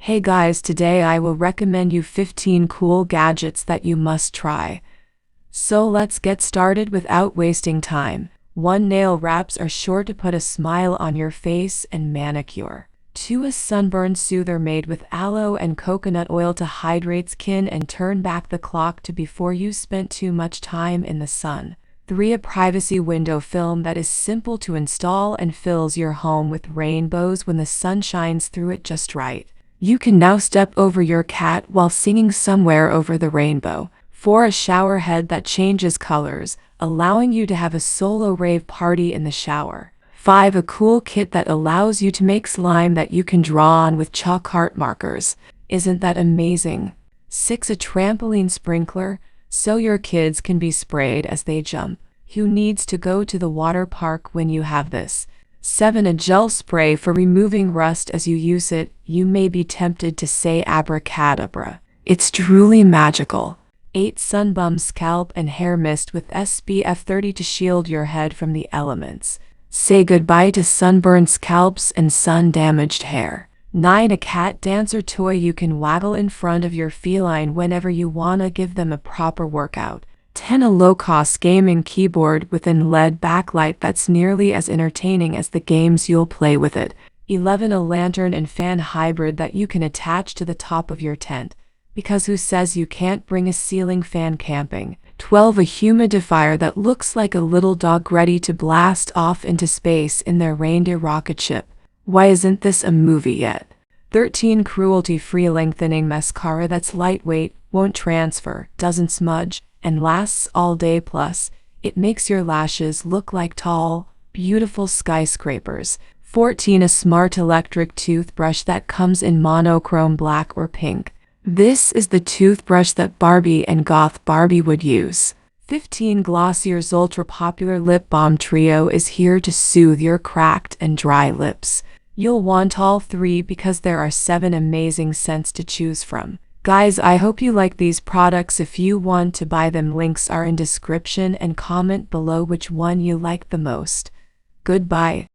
Hey guys, today I will recommend you 15 cool gadgets that you must try. So let's get started without wasting time. 1. Nail wraps are sure to put a smile on your face and manicure. 2. A Sunburn Soother made with aloe and coconut oil to hydrate skin and turn back the clock to before you spent too much time in the sun. 3. A privacy window film that is simple to install and fills your home with rainbows when the sun shines through it just right. You can now step over your cat while singing somewhere over the rainbow. 4. A shower head that changes colors, allowing you to have a solo rave party in the shower. 5. A cool kit that allows you to make slime that you can draw on with chalk art markers. Isn't that amazing? 6. A trampoline sprinkler, so your kids can be sprayed as they jump. Who needs to go to the water park when you have this? 7. A gel spray for removing rust as you use it. You may be tempted to say abracadabra. It's truly magical. 8. Sunbum scalp and hair mist with SPF 30 to shield your head from the elements. Say goodbye to sunburned scalps and sun-damaged hair. 9. A cat dancer toy you can waggle in front of your feline whenever you wanna give them a proper workout. 10. A low-cost gaming keyboard with an LED backlight that's nearly as entertaining as the games you'll play with it. 11. A lantern and fan hybrid that you can attach to the top of your tent, because who says you can't bring a ceiling fan camping? 12. A humidifier that looks like a little dog ready to blast off into space in their reindeer rocket ship. Why isn't this a movie yet? 13. Cruelty-free lengthening mascara that's lightweight, won't transfer, doesn't smudge, and lasts all day. Plus, it makes your lashes look like tall, beautiful skyscrapers. 14. A smart electric toothbrush that comes in monochrome black or pink. This is the toothbrush that Barbie and Goth Barbie would use. 15. Glossier's ultra-popular lip balm trio is here to soothe your cracked and dry lips. You'll want all 3 because there are 7 amazing scents to choose from. Guys, I hope you like these products. If you want to buy them, links are in description, and comment below which one you like the most. Goodbye.